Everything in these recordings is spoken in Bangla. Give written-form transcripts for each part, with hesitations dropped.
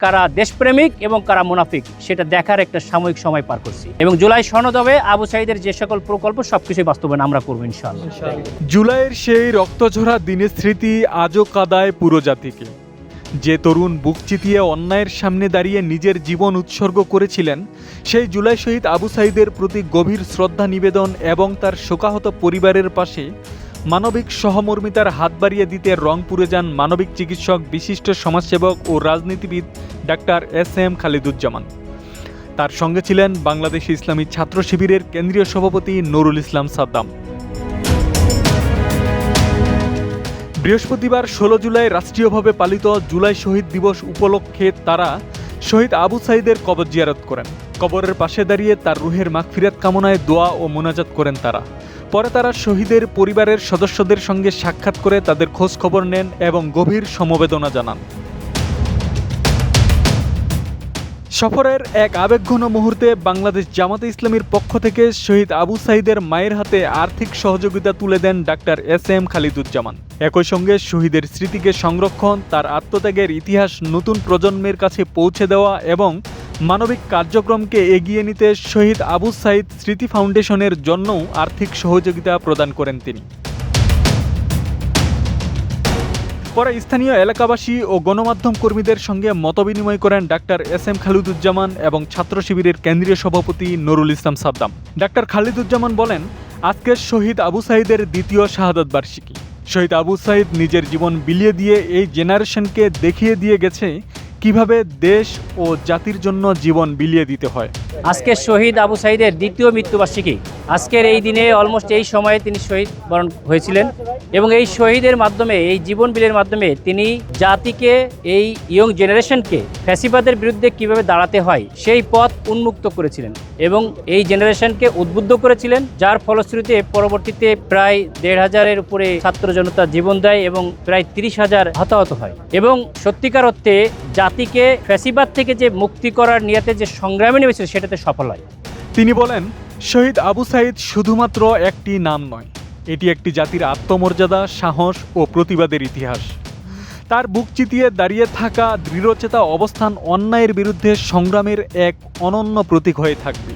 কারা দেশপ্রেমিক এবং কারা মুনাফিক সেটা দেখার একটা সাময়িক সময় পার করছি। এবং জুলাই সনদ হবে আবু সাঈদের যে সকল প্রকল্প সবকিছু বাস্তবায়ন আমরা করবো ইনশাআল্লাহ। জুলাইয়ের সেই রক্তঝরা দিনের স্মৃতি আজও কাঁদায় পুরো জাতিকে। যে তরুণ বুক চিতিয়ে অন্যায়ের সামনে দাঁড়িয়ে নিজের জীবন উৎসর্গ করেছিলেন, সেই জুলাই শহীদ আবু সাঈদের প্রতি গভীর শ্রদ্ধা নিবেদন এবং তার শোকাহত পরিবারের পাশে মানবিক সহমর্মিতার হাত বাড়িয়ে দিতে রংপুরে যান মানবিক চিকিৎসক, বিশিষ্ট সমাজসেবক ও রাজনীতিবিদ ডাক্তার এস.এম. খালিদুজ্জামান। তার সঙ্গে ছিলেন বাংলাদেশ ইসলামী ছাত্র শিবিরের কেন্দ্রীয় সভাপতি নুরুল ইসলাম সাদ্দাম। বৃহস্পতিবার 16 জুলাই রাষ্ট্রীয়ভাবে পালিত জুলাই শহীদ দিবস উপলক্ষে তারা শহীদ আবু সাঈদের কবর জিয়ারত করেন। কবরের পাশে দাঁড়িয়ে তার রুহের মাগফিরাত কামনায় দোয়া ও মোনাজাত করেন তারা। পরে তারা শহীদের পরিবারের সদস্যদের সঙ্গে সাক্ষাৎ করে তাদের খোঁজ খবর নেন এবং গভীর সমবেদনা জানান। সফরের এক আবেগঘন মুহূর্তে বাংলাদেশ জামাতে ইসলামীর পক্ষ থেকে শহীদ আবু সাঈদের মায়ের হাতে আর্থিক সহযোগিতা তুলে দেন ডাক্তার এস.এম. খালিদুজ্জামান। একই সঙ্গে শহীদের স্মৃতিকে সংরক্ষণ, তার আত্মত্যাগের ইতিহাস নতুন প্রজন্মের কাছে পৌঁছে দেওয়া এবং মানবিক কার্যক্রমকে এগিয়ে নিতে শহীদ আবু সাঈদ স্মৃতি ফাউন্ডেশনের জন্যও আর্থিক সহযোগিতা প্রদান করেন তিনি। পরে স্থানীয় এলাকাবাসী ও গণমাধ্যম কর্মীদের সঙ্গে মতবিনিময় করেন ডাক্তার এস.এম. খালিদুজ্জামান এবং ছাত্র শিবিরের কেন্দ্রীয় সভাপতি নুরুল ইসলাম সাদ্দাম। ডাক্তার খালিদুজ্জামান বলেন, আজকের শহীদ আবু সাঈদের দ্বিতীয় শাহাদাত বার্ষিকী। শহীদ আবু সাঈদ নিজের জীবন বিলিয়ে দিয়ে এই জেনারেশনকে দেখিয়ে দিয়ে গেছে কিভাবে দেশ ও জাতির জন্য জীবন বিলিয়ে দিতে হয়। আজকে শহীদ আবু সাঈদের দ্বিতীয় মৃত্যুবার্ষিকী। আজকের এই দিনে অলমোস্ট এই সময়ে তিনি শহীদ বরণ হয়েছিলেন এবং এই শহীদের মাধ্যমে, এই জীবন বিলের মাধ্যমে তিনি জাতিকে, এই ইয়ং জেনারেশনকে ফ্যাসিবাদের বিরুদ্ধে কিভাবে দাঁড়াতে হয় সেই পথ উন্মুক্ত করেছিলেন এবং এই জেনারেশনকে উদ্বুদ্ধ করেছিলেন, যার ফলশ্রুতিতে পরবর্তীতে প্রায় ১৫০০-এর উপরে ছাত্র জনতা জীবন দেয় এবং প্রায় ৩০,০০০ হতাহত হয়। এবং সত্যিকার অর্থে জাতিকে ফ্যাসিবাদ থেকে যে মুক্তি করার নিয়তে যে সংগ্রামে নেমেছিল সেটাতে সফল হয়। তিনি বলেন, শহীদ আবু সাঈদ শুধুমাত্র একটি নাম নয়, এটি একটি জাতির আত্মমর্যাদা, সাহস ও প্রতিবাদের ইতিহাস। তার বুক চিতিয়ে দাঁড়িয়ে থাকা দৃঢ়চেতা অবস্থান অন্যায়ের বিরুদ্ধে সংগ্রামের এক অনন্য প্রতীক হয়ে থাকবে।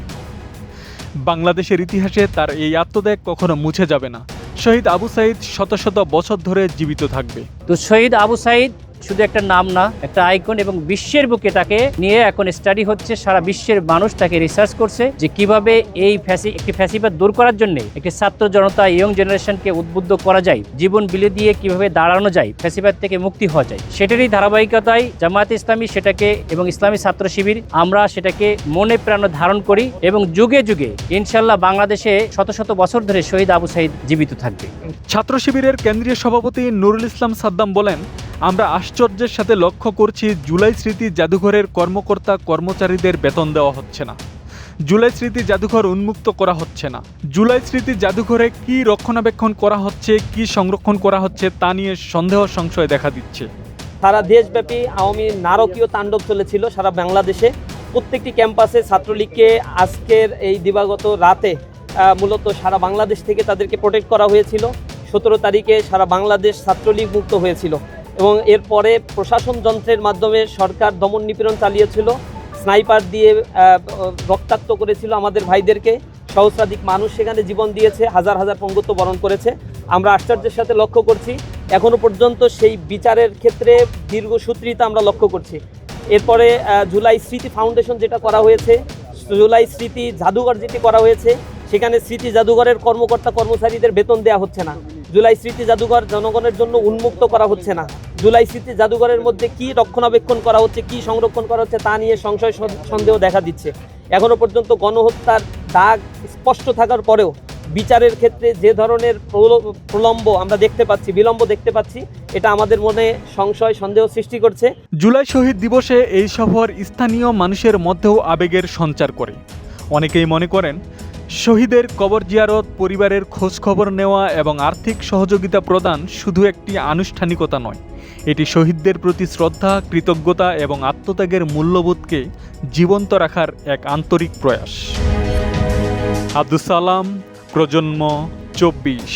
বাংলাদেশের ইতিহাসে তার এই আত্মত্যাগ কখনো মুছে যাবে না। শহীদ আবু সাঈদ শত শত বছর ধরে জীবিত থাকবে। তো শহীদ আবু সাঈদ শুধু একটা নাম না, একটা আইকন এবং বিশ্বের বুকে তাকে নিয়ে এখন স্টাডি হচ্ছে। সারা বিশ্বের মানুষ তাকে রিসার্চ করছে যে কিভাবে এই একটি ফ্যাসিবাদ দূর করার জন্য একটি ছাত্র জনতা, ইয়ং জেনারেশনকে উদ্বুদ্ধ করা যায়, জীবন বিলিয়ে দিয়ে কিভাবে দাঁড়ানো যায়, ফ্যাসিবাদ থেকে মুক্তি হওয়া যায়। সেটারই ধারাবাহিকতায় জামায়াতে ইসলামী সেটাকে এবং ইসলামী ছাত্র শিবির আমরা সেটাকে মনে প্রাণে ধারণ করি এবং যুগে যুগে ইনশাল্লাহ বাংলাদেশে শত শত বছর ধরে শহীদ আবু সাঈদ জীবিত থাকবে। ছাত্র শিবিরের কেন্দ্রীয় সভাপতি নুরুল ইসলাম সাদ্দাম বলেন, আমরা আশ্চর্যের সাথে লক্ষ্য করছি জুলাই স্মৃতি জাদুঘরের কর্মকর্তা কর্মচারীদের বেতন দেওয়া হচ্ছে না, জুলাই স্মৃতি জাদুঘর উন্মুক্ত করা হচ্ছে না। জুলাই স্মৃতি জাদুঘরে কি রক্ষণাবেক্ষণ করা হচ্ছে, কি সংরক্ষণ করা হচ্ছে তা নিয়ে সন্দেহ সংশয় দেখা দিচ্ছে। সারা দেশব্যাপী আওয়ামী নারকীয় তাণ্ডব চলেছিল সারা বাংলাদেশে। প্রত্যেকটি ক্যাম্পাসে ছাত্রলীগকে আজকের এই দিবাগত রাতে মূলত সারা বাংলাদেশ থেকে তাদেরকে প্রোটেক্ট করা হয়েছিল। 17 তারিখে সারা বাংলাদেশ ছাত্রলীগ মুক্ত হয়েছিল এবং এরপরে প্রশাসন যন্ত্রের মাধ্যমে সরকার দমন নিপীড়ন চালিয়েছিল, স্নাইপার দিয়ে রক্তাক্ত করেছিল আমাদের ভাইদেরকে। সহস্রাধিক মানুষ সেখানে জীবন দিয়েছে, হাজার হাজার পঙ্গুত্ব বরণ করেছে। আমরা আশ্চর্যের সাথে লক্ষ্য করছি এখনও পর্যন্ত সেই বিচারের ক্ষেত্রে দীর্ঘসূত্রিতা আমরা লক্ষ্য করছি। এরপরে জুলাই স্মৃতি ফাউন্ডেশন যেটা করা হয়েছে, জুলাই স্মৃতি জাদুঘর যেটি করা হয়েছে, সেখানে স্মৃতি জাদুঘরের কর্মকর্তা কর্মচারীদের বেতন দেওয়া হচ্ছে না। জুলাই স্মৃতি জাদুঘর জনগণের জন্য উন্মুক্ত করা হচ্ছে না। জুলাই স্মৃতি জাদুঘরের মধ্যে কি রক্ষণাবেক্ষণ করা হচ্ছে, কি সংরক্ষণ করা হচ্ছে তা নিয়ে সংশয় সন্দেহ দেখা দিচ্ছে। এখনও পর্যন্ত গণহত্যার দাগ স্পষ্ট থাকার পরেও বিচারের ক্ষেত্রে যে ধরনের বিলম্ব দেখতে পাচ্ছি, এটা আমাদের মনে সংশয় সন্দেহ সৃষ্টি করছে। জুলাই শহীদ দিবসে এই সফর স্থানীয় মানুষের মধ্যেও আবেগের সঞ্চার করে। অনেকেই মনে করেন শহীদের কবর জিয়ারত, পরিবারের খোঁজ খবর নেওয়া এবং আর্থিক সহযোগিতা প্রদান শুধু একটি আনুষ্ঠানিকতা নয়, এটি শহীদদের প্রতি শ্রদ্ধা, কৃতজ্ঞতা এবং আত্মত্যাগের মূল্যবোধকে জীবন্ত রাখার এক আন্তরিক প্রয়াস। আব্দুস সালাম, প্রজন্ম 24।